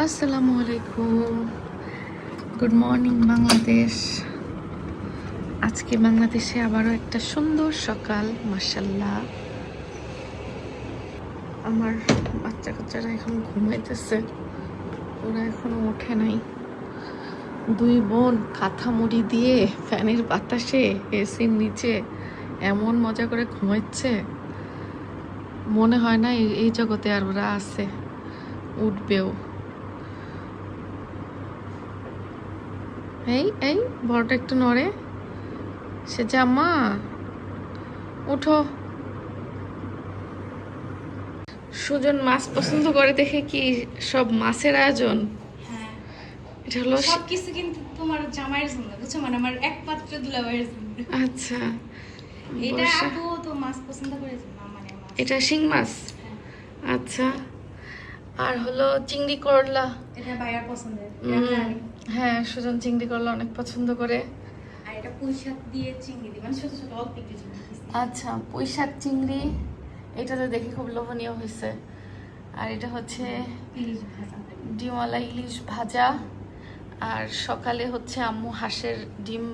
আসসালামু আলাইকুম, good morning Bangladesh. আজকে বাংলাদেশে আবারও একটা সুন্দর সকাল, মাশাআল্লাহ। আমার বাচ্চা কাচ্চারা এখন ঘুমাইতেছে, ওরা এখনো ওঠে নাই। দুই বোন কাঁথা মুড়ি দিয়ে ফ্যানের বাতাসে এসির নিচে এমন মজা করে ঘুমাচ্ছে, মনে হয় না এই জগতে আর ওরা আছে, উঠবেও। এই এই বড়টা একটু নড়ে, সে জামা উঠো। সুজন মাছ পছন্দ করে দেখে কি সব মাছের আয়োজন। হ্যাঁ, এটা হলো সবকিছু কিন্তু তোমার জামাইয়ের জন্য, বুঝছো? মানে আমার একমাত্র দুলাভাইয়ের জন্য। আচ্ছা, এটা বর্ষা। আপু তো মাছ পছন্দ করেছে না, মানে মাছ। এটা শিং মাছ। হ্যাঁ, আচ্ছা, আর হলো চিংড়ি করলা। এটা ভাইয়ার পছন্দের। হ্যাঁ, সুজন চিংড়ি করলা অনেক পছন্দ করে। আর এটা পুঁই শাক দিয়ে চিংড়ি দিয়ে, মানে ছোট ছোট অল্প একটু চিংড়ি দিয়েছি। আচ্ছা, পুঁই শাক চিংড়ি, এটা তো দেখে খুব লোভনীয় হয়েছে। আর এটা হচ্ছে ইলিশ ভাজা। ডিমওয়ালা ইলিশ ভাজা। আর সকালে হচ্ছে আম্মু হাঁসের ডিম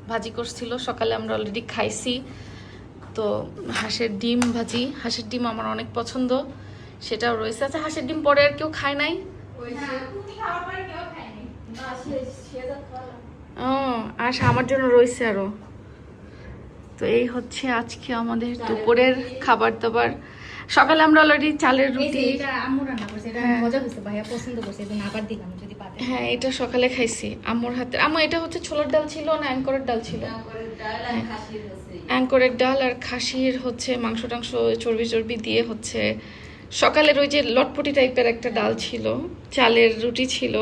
ভাজি করছিল, সকালে আমরা অলরেডি খাইছি। তো হাঁসের ডিম ভাজি, হাঁসের ডিম আমার অনেক পছন্দ, সেটাও রয়েছে। আচ্ছা, হাঁসের ডিম পরে আর কেউ খায় নাই? ও, আর আমার জন্য রয়েছে আরো। তো এই হচ্ছে আজকে আমাদের দুপুরের খাবার দাবার। সকালে আমরা অলরেডি চালের রুটি, এটা আম্মু রান্না করছে, এটা হ্যাঁ। মজা হয়েছে, ভাইয়া পছন্দ করছে, এজন্য আবার দিলাম যদি পাতে। হ্যাঁ, এটা সকালে খাইছি আম্মুর হাতে। আম্মু, এটা হচ্ছে ছোলার ডাল ছিল না অ্যাঙ্করের ডাল ছিল? অ্যাঙ্করের ডাল আর খাসির হচ্ছে মাংস টাংস চর্বি চর্বি দিয়ে হচ্ছে সকালের ওই যে লটপটি টাইপের একটা ডাল ছিল, চালের রুটি ছিল।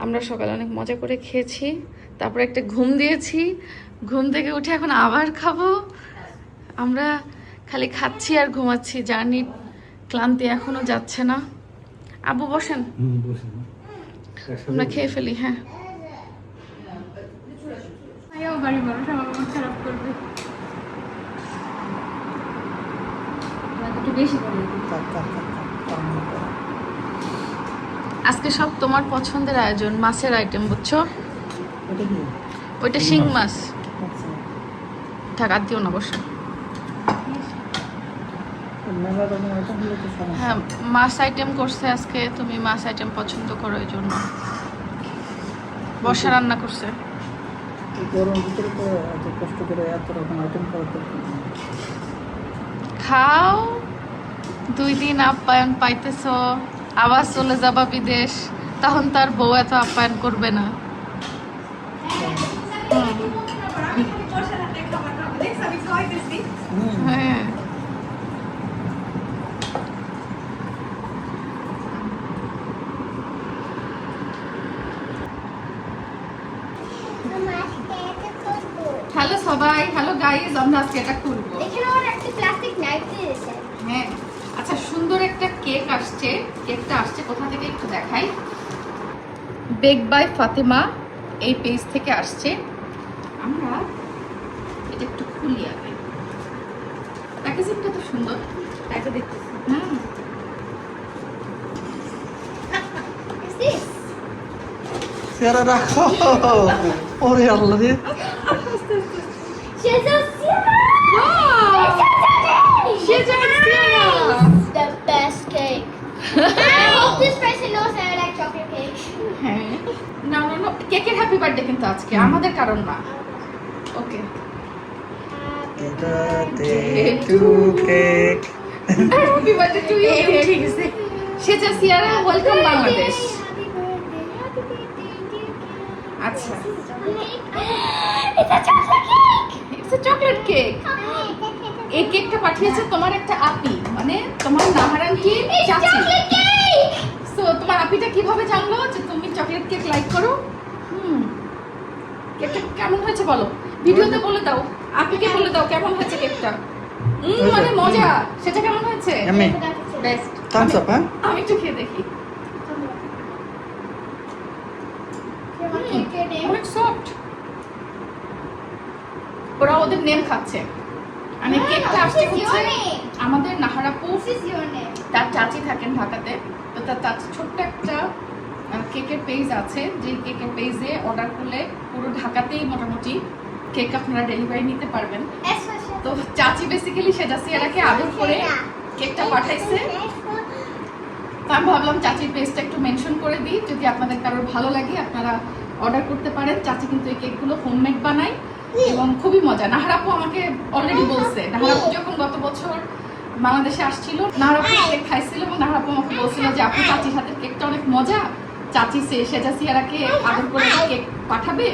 আমরা সকালে অনেক মজা করে খেয়েছি, তারপরে একটা ঘুম দিয়েছি, ঘুম থেকে উঠে এখন আবার খাবো। আমরা খালি খাচ্ছি আর ঘুমাচ্ছি, জার্নির ক্লান্তি এখনো যাচ্ছে না। আব্বু বসেন, আমরা খেয়ে ফেলি। হ্যাঁ, ভাইয়াও বাড়ি মানুষ, আমার মন খারাপ করবে। একটু বেশি করে দিই। আজকে সব তোমার পছন্দের আয়োজন, মাছের আইটেম, বুঝছো? ওইটা শিং মাছ। থাক, আর দিও না, বসো। হ্যাঁ, মাছ আইটেম করছে আজকে, তুমি মাছ আইটেম পছন্দ করো এই জন্য। বর্ষা রান্না করছে। খাও, 2 দিন আপ্যায়ন পাইতেছো, আবার চলে যাবা বিদেশ, তখন তার বউ এত আপ্যায়ন করবে না। হ্যাঁ, হ্যালো সবাই, হ্যালো গাইস, আমরা আজকে এটা খুলবো। এখানে আমার একটা প্লাস্টিক নাইফ দিয়েছে। হ্যাঁ, আচ্ছা, সুন্দর একটা কেক আসছে। কেকটা আসছে কোথা থেকে একটু দেখাই। বেক বাই ফাতেমা এই পেজ থেকে আসছে। আমরা এটা একটু খুলি আগে, প্যাকেজিংটা তো সুন্দর, তাই তো দেখতেছি। What's this? চেহারা রাখো, ওরে আল্লাহ রে। She's a Sierra! Wow! She's a Sierra! The best cake. I hope this person knows I like chocolate cake. হ্যাঁ, না না না, কেকের হ্যাপি বার্থডে কিন্তু আজকে আমাদের কারণ না। Okay, happy birthday to you. ঠিক আছে। সেজা সিয়ারা, welcome Bangladesh. Happy birthday, happy birthday, dear cake. আচ্ছা, It's a chocolate cake! It's a chocolate cake. এই কেকটা পাঠিয়েছে তোমার একটা আপি, মানে তোমার নাহারান কি চাচি। Chocolate cake! সো তোমার আপিটা কিভাবে জানলো যে তুমি চকলেট কেক লাইক করো? কেকটা কেমন হয়েছে বলো, ভিডিওতে বলে দাও, আপিকে বলে দাও কেমন হয়েছে কেকটা। মানে মজা, সেটা কেমন হয়েছে? বেস্ট। Thums Up. হ্যাঁ, আমি একটু খেয়ে দেখি। অনেক সফট। ওরা ওদের নেম খাচ্ছে। মানে কেকটা আসছে হচ্ছে আমাদের নাহারাপু, This is your name. তার চাচি থাকেন ঢাকাতে, তো তার চাচি ছোট্ট একটা কেকের পেজ আছে, যে কেকের পেজে অর্ডার করলে পুরো ঢাকাতেই মোটামুটি কেক আপনারা ডেলিভারি নিতে পারবেন। তো চাচি বেসিক্যালি সেটা সিয়ারাকে আদর করে কেকটা পাঠাইছে। তো আমি ভাবলাম চাচির পেজটা একটু মেনশন করে দিই, যদি আপনাদের কারোর ভালো লাগে আপনারা অর্ডার করতে পারেন। চাচি কিন্তু এই কেকগুলো হোমমেড বানায় এবং খুবই মজা। নাহারাপু আমাকে অলরেডি বলছে, নাহারাপু যখন গত বছর বাংলাদেশে আসছিল নাহারাপু কেক খাইছিল এবং নাহারাপু আমাকে বলছিল যে আপনি চাচির হাতের কেকটা অনেক মজা, চাচি সেজা সিয়ারাকে আদর করে কেক পাঠাবে,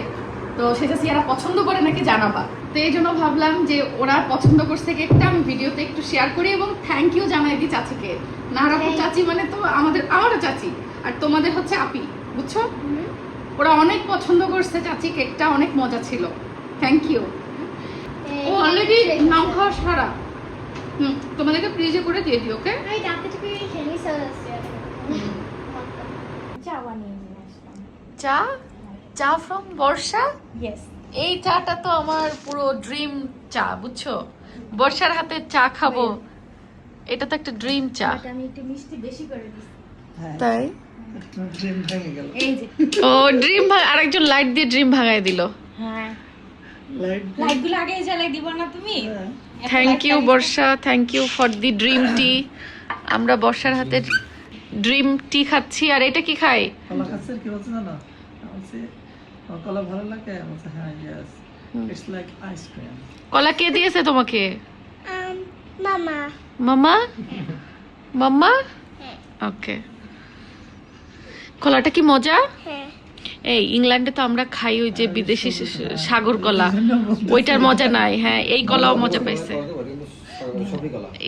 তো সেজা সিয়ারা পছন্দ করে নাকি জানাবা। তো এই জন্য ভাবলাম যে ওরা পছন্দ করছে কেকটা, আমি ভিডিওতে একটু শেয়ার করি এবং থ্যাংক ইউ জানাই দিই চাচিকে। নাহারাপুর চাচি মানে তো আমারও চাচি, আর তোমাদের হচ্ছে আপি, বুঝছো? ওরা অনেক পছন্দ করছে চাচি কেকটা, অনেক মজা ছিল। Thank you. ও অলরেডি নাম খাওয়া সারা। তোমাদেরকে ফ্রিজে করে দিয়ে দিও, ওকে? চা চা ফ্রম বর্ষা। এই চাটা তো আমার পুরো ড্রিম চা, বুঝছো? বর্ষার হাতে চা খাবো, এটা তো একটা ড্রিম চা। আমি একটু মিষ্টি বেশি করে দিছি। তাই ড্রিম ভেঙে গেল। এই যে ও ড্রিম আরেকজন লাইট দিয়ে ড্রিম ভাগায় দিল। হ্যাঁ, লাইট লাইটগুলো আগে জ্বালাই দিব না তুমি? Thank you Barsha, thank you for the dream টি। আমরা বর্ষার হাতে ড্রিম টি খাচ্ছি। আর এটা কি খাই? কলা খাচ্ছে কি বলছে না? বলছে কলা ভালো লাগে, বলছে হ্যাঁ ইয়েস, ইটস লাইক আইসক্রিম। কলা কে দিয়েছে তোমাকে? Mama. মামা? মাম্মা? ওকে। কলাটা কি মজা? এই ইংল্যান্ডে তো আমরা খাই ওই যে বিদেশি সাগর কলা, ওইটার মজা নাই। হ্যাঁ, এই কলাও মজা পাইছে।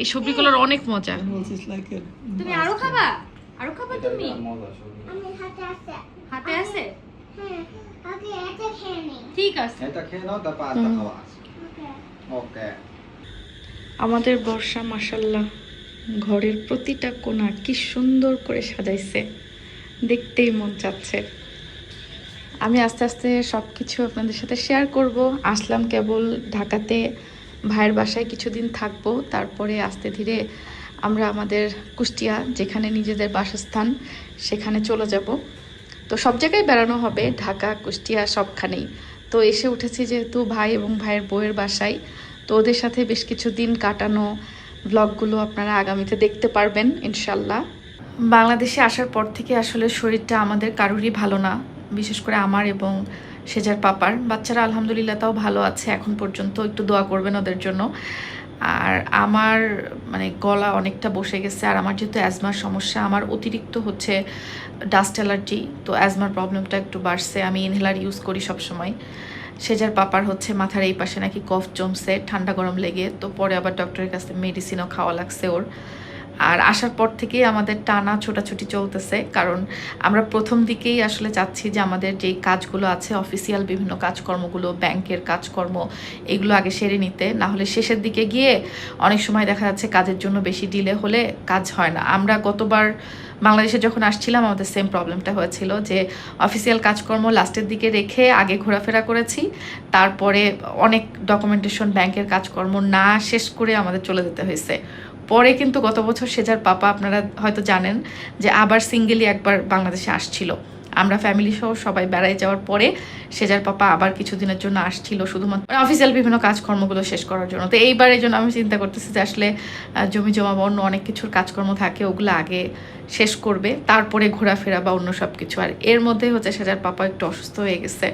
এই সবজি কলার অনেক মজা। বলছে ইটস লাইক তুমি আরো খাবা? আরো খাবা তুমি? আমি হাতে আছে। হাতে আছে? হ্যাঁ, ওকে এটা খেয়ে নি। ঠিক আছে। এটা খেয়ে নাও, তারপর আরেকটা খাওয়া আছে। ওকে। ওকে। আমাদের বর্ষা মাশাল্লাহ ঘরের প্রতিটা কোণা কি সুন্দর করে সাজাইছে, দেখতেই মন চাচ্ছে। আমি আস্তে আস্তে সব কিছু আপনাদের সাথে শেয়ার করব। আসলাম কেবল ঢাকাতে, ভাইয়ের বাসায় কিছুদিন থাকবো, তারপরে আস্তে ধীরে আমরা আমাদের কুষ্টিয়া, যেখানে নিজেদের বাসস্থান, সেখানে চলে যাব। তো সব জায়গায় বেড়ানো হবে, ঢাকা কুষ্টিয়া সবখানেই। তো এসে উঠেছি যেহেতু ভাই এবং ভাইয়ের বউয়ের বাসায়, তো ওদের সাথে বেশ কিছু দিন কাটানো ব্লগগুলো আপনারা আগামীতে দেখতে পারবেন ইনশাল্লাহ। বাংলাদেশে আসার পর থেকে আসলে শরীরটা আমাদের কারোরই ভালো না, বিশেষ করে আমার এবং সেজার পাপার। বাচ্চারা আলহামদুলিল্লাহ তাও ভালো আছে এখন পর্যন্ত, একটু দোয়া করবেন ওদের জন্য। আর আমার মানে গলা অনেকটা বসে গেছে, আর আমার যেহেতু অ্যাজমার সমস্যা, আমার অতিরিক্ত হচ্ছে ডাস্ট অ্যালার্জি, তো অ্যাজমার প্রবলেমটা একটু বাড়ছে। আমি ইনহেলার ইউজ করি সবসময়। সেজার পাপার হচ্ছে মাথার এই পাশে নাকি কফ জমছে ঠান্ডা গরম লেগে, তো পরে আবার ডক্টরের কাছে মেডিসিনও খাওয়া লাগছে ওর। আর আসার পর থেকেই আমাদের টানা ছোটাছুটি চলতেছে, কারণ আমরা প্রথম দিকেই আসলে চাচ্ছি যে আমাদের যেই কাজগুলো আছে অফিসিয়াল বিভিন্ন কাজকর্মগুলো, ব্যাংকের কাজকর্ম, এগুলো আগে সেরে নিতে, না হলে শেষের দিকে গিয়ে অনেক সময় দেখা যাচ্ছে কাজের জন্য বেশি ডিলে হলে কাজ হয় না। আমরা গতবার বাংলাদেশে যখন আসছিলাম আমাদের সেম প্রবলেমটা হয়েছিল যে অফিসিয়াল কাজকর্ম লাস্টের দিকে রেখে আগে ঘোরাফেরা করেছি, তারপরে অনেক ডকুমেন্টেশন ব্যাংকের কাজকর্ম না শেষ করে আমাদের চলে যেতে হয়েছে। পরে কিন্তু গত বছর সেজার পাপা, আপনারা হয়তো জানেন যে আবার সিঙ্গেলি একবার বাংলাদেশে আসছিল। আমরা ফ্যামিলি সহ সবাই বেড়াই যাওয়ার পরে সেজার পাপা আবার কিছুদিনের জন্য আসছিল, শুধুমাত্র অফিসিয়াল বিভিন্ন কাজকর্মগুলো শেষ করার জন্য। তো এইবার এই জন্য আমি চিন্তা করতেছি যে আসলে জমি জমা বা অন্য অনেক কিছুর কাজকর্ম থাকে, ওগুলো আগে শেষ করবে, তারপরে ঘোরাফেরা বা অন্য সব কিছু। আর এর মধ্যে হচ্ছে সেজার পাপা একটু অসুস্থ হয়ে গেছে।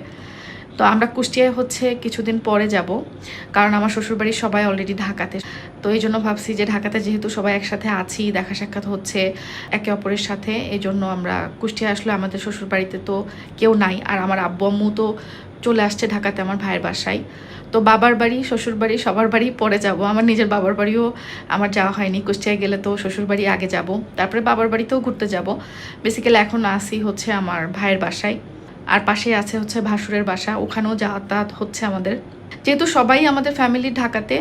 তো আমরা কুষ্টিয়ায় হচ্ছে কিছুদিন পরে যাব, কারণ আমার শ্বশুরবাড়ির সবাই অলরেডি ঢাকাতে। তো এই জন্য ভাবছি যে ঢাকাতে যেহেতু সবাই একসাথে আছি, দেখা সাক্ষাৎ হচ্ছে একে অপরের সাথে, এই জন্য আমরা কুষ্টিয়া আসলে আমাদের শ্বশুরবাড়িতে তো কেউ নাই, আর আমার আব্বু আম্মু তো চলে আসছে ঢাকাতে আমার ভাইয়ের বাসায়। তো বাবার বাড়ি শ্বশুর বাড়ি সবার বাড়ি পরে যাব। আমার নিজের বাবার বাড়িও আমার যাওয়া হয়নি, কুষ্টিয়ায় গেলে তো শ্বশুর বাড়ি আগে যাব, তারপরে বাবার বাড়িতেও ঘুরতে যাব। বেসিক্যালি এখন আসি হচ্ছে আমার ভাইয়ের বাসায়, আর পাশে আছে হচ্ছে ভাসুরের বাসা, ওখানেও যাতায়াত হচ্ছে আমাদের। যেহেতু সবাই আমাদের ফ্যামিলি ঢাকাতে,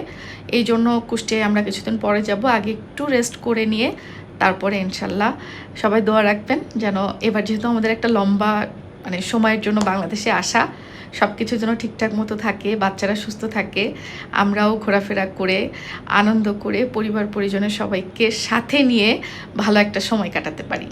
এই জন্য কুষ্টিয়ায় আমরা কিছুদিন পরে যাব। আগে একটু রেস্ট করে নিয়ে তারপরে ইনশাল্লাহ সবাই দোয়া রাখবেন যেন এবার, যেহেতু আমাদের একটা লম্বা মানে সময়ের জন্য বাংলাদেশে আসা, সব কিছুর জন্য ঠিকঠাক মতো থাকে, বাচ্চারা সুস্থ থাকে, আমরাও ঘোরাফেরা করে আনন্দ করে পরিবার পরিজনের সবাইকে সাথে নিয়ে ভালো একটা সময় কাটাতে পারি।